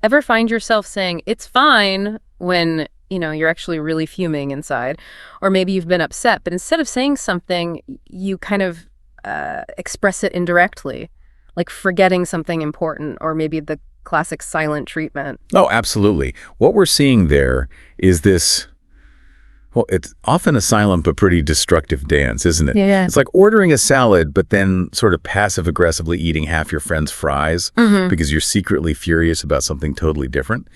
Ever find yourself saying, it's fine, when, you're actually really fuming inside? Or maybe you've been upset, but instead of saying something, you kind of express it indirectly, like forgetting something important, or maybe the classic silent treatment. Oh, absolutely. What we're seeing there is this, well, it's often a silent but pretty destructive dance, isn't it? Yeah. It's like ordering a salad, but then sort of passive-aggressively eating half your friend's fries because you're secretly furious about something totally different.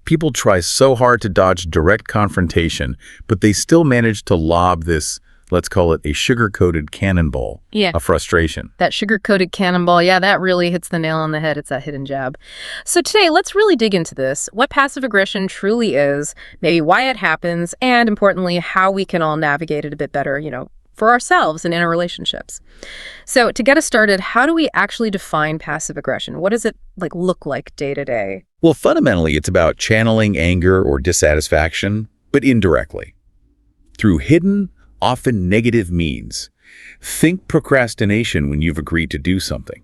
People try so hard to dodge direct confrontation, but they still manage to lob this, let's call it a sugar-coated cannonball of frustration. That sugar-coated cannonball, yeah, that really hits the nail on the head. It's that hidden jab. So today, let's really dig into this, what passive aggression truly is, maybe why it happens, and importantly, how we can all navigate it a bit better, for ourselves and in our relationships. So to get us started, how do we actually define passive aggression? What does it look like day to day? Well, fundamentally, it's about channeling anger or dissatisfaction, but indirectly, through hidden, often negative means. Think procrastination when you've agreed to do something,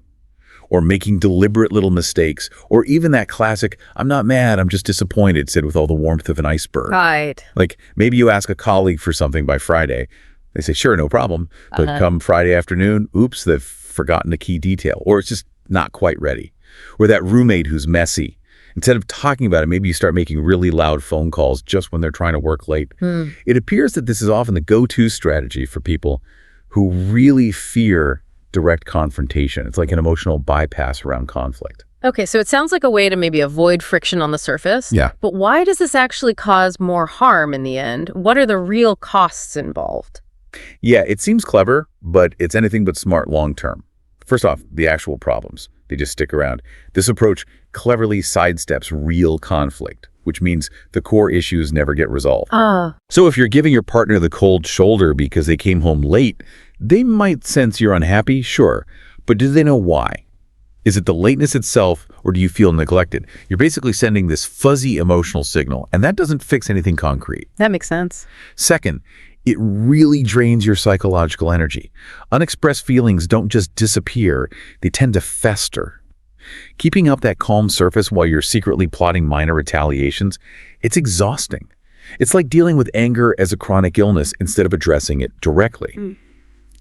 or making deliberate little mistakes, or even that classic, I'm not mad, I'm just disappointed, said with all the warmth of an iceberg. Right. Like maybe you ask a colleague for something by Friday. They say, sure, no problem. But come Friday afternoon, oops, they've forgotten a key detail, or it's just not quite ready. Or that roommate who's messy. Instead of talking about it, maybe you start making really loud phone calls just when they're trying to work late. It appears that this is often the go-to strategy for people who really fear direct confrontation. It's like an emotional bypass around conflict. Okay, so it sounds like a way to maybe avoid friction on the surface. Yeah. But why does this actually cause more harm in the end? What are the real costs involved? Yeah, it seems clever, but it's anything but smart long-term. First off, the actual problems. They just stick around. This approach cleverly sidesteps real conflict, which means the core issues never get resolved. So if you're giving your partner the cold shoulder because they came home late, they might sense you're unhappy, sure, but do they know why? Is it the lateness itself, or do you feel neglected? You're basically sending this fuzzy emotional signal, and that doesn't fix anything concrete. That makes sense. Second, it really drains your psychological energy. Unexpressed feelings don't just disappear, they tend to fester. Keeping up that calm surface while you're secretly plotting minor retaliations, it's exhausting. It's like dealing with anger as a chronic illness instead of addressing it directly.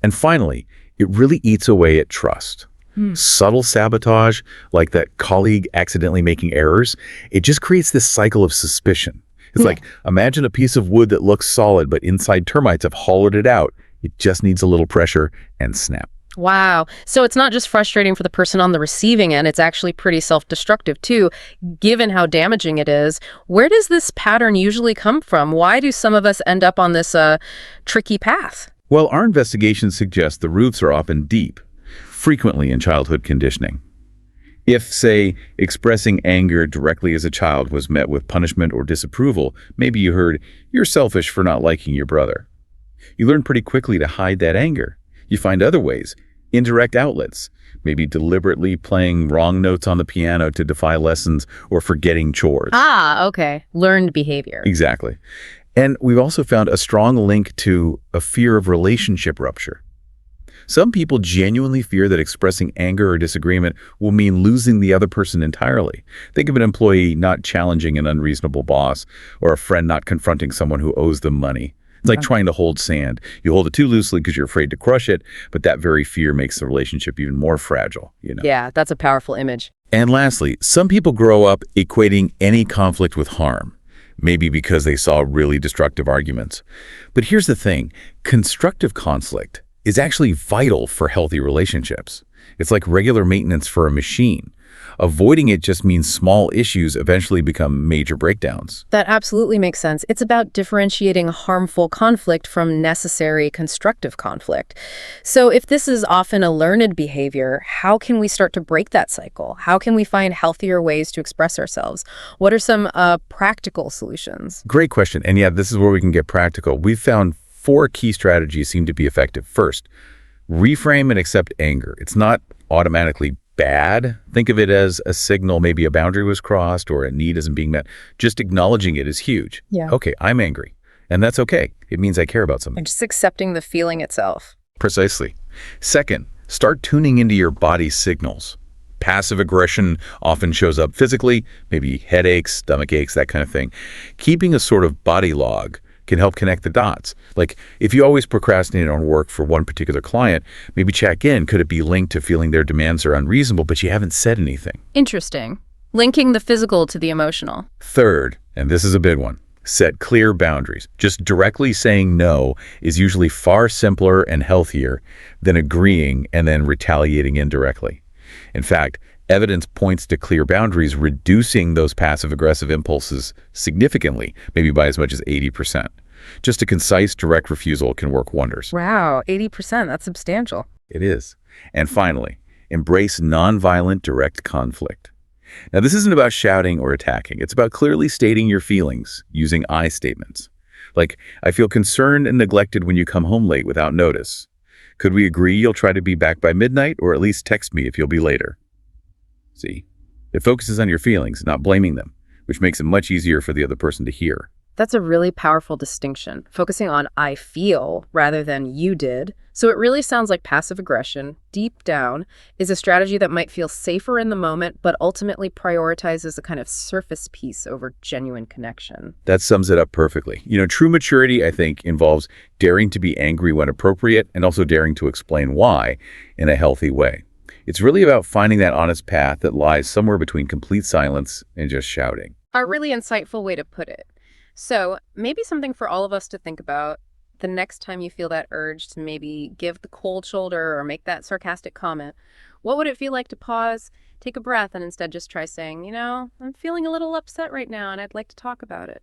And finally, it really eats away at trust. Subtle sabotage, like that colleague accidentally making errors, it just creates this cycle of suspicion. It's like, imagine a piece of wood that looks solid, but inside termites have hollowed it out. It just needs a little pressure and snap. Wow. So it's not just frustrating for the person on the receiving end, it's actually pretty self-destructive too, given how damaging it is. Where does this pattern usually come from? Why do some of us end up on this tricky path? Well, our investigations suggest the roots are often deep, frequently in childhood conditioning. If, say, expressing anger directly as a child was met with punishment or disapproval, maybe you heard, you're selfish for not liking your brother. You learn pretty quickly to hide that anger. You find other ways, indirect outlets, maybe deliberately playing wrong notes on the piano to defy lessons or forgetting chores. Okay. Learned behavior. Exactly. And we've also found a strong link to a fear of relationship rupture. Some people genuinely fear that expressing anger or disagreement will mean losing the other person entirely. Think of an employee not challenging an unreasonable boss, or a friend not confronting someone who owes them money. It's like trying to hold sand. You hold it too loosely because you're afraid to crush it, but that very fear makes the relationship even more fragile, Yeah, that's a powerful image. And lastly, some people grow up equating any conflict with harm, maybe because they saw really destructive arguments. But here's the thing, constructive conflict is actually vital for healthy relationships. It's like regular maintenance for a machine. Avoiding it just means small issues eventually become major breakdowns. That absolutely makes sense. It's about differentiating harmful conflict from necessary constructive conflict. So if this is often a learned behavior, how can we start to break that cycle? How can we find healthier ways to express ourselves? What are some practical solutions? Great question. And yeah, this is where we can get practical. We've found 4 key strategies seem to be effective. First, reframe and accept anger. It's not automatically bad. Think of it as a signal, maybe a boundary was crossed or a need isn't being met. Just acknowledging it is huge. Yeah. Okay, I'm angry. And that's okay. It means I care about something. And just accepting the feeling itself. Precisely. Second, start tuning into your body's signals. Passive aggression often shows up physically, maybe headaches, stomach aches, that kind of thing. Keeping a sort of body log can help connect the dots. Like, if you always procrastinate on work for one particular client, maybe check in. Could it be linked to feeling their demands are unreasonable, but you haven't said anything? Interesting. Linking the physical to the emotional. Third, and this is a big one, set clear boundaries. Just directly saying no is usually far simpler and healthier than agreeing and then retaliating indirectly. In fact, evidence points to clear boundaries reducing those passive-aggressive impulses significantly, maybe by as much as 80%. Just a concise, direct refusal can work wonders. Wow, 80%, that's substantial. It is. And finally, embrace nonviolent direct conflict. Now, this isn't about shouting or attacking. It's about clearly stating your feelings using I statements. Like, I feel concerned and neglected when you come home late without notice. Could we agree you'll try to be back by midnight, or at least text me if you'll be later? See, it focuses on your feelings, not blaming them, which makes it much easier for the other person to hear. That's a really powerful distinction, focusing on I feel rather than you did. So it really sounds like passive aggression, deep down, is a strategy that might feel safer in the moment, but ultimately prioritizes a kind of surface piece over genuine connection. That sums it up perfectly. True maturity, I think, involves daring to be angry when appropriate and also daring to explain why in a healthy way. It's really about finding that honest path that lies somewhere between complete silence and just shouting. A really insightful way to put it. So maybe something for all of us to think about the next time you feel that urge to maybe give the cold shoulder or make that sarcastic comment. What would it feel like to pause, take a breath, and instead just try saying, I'm feeling a little upset right now and I'd like to talk about it.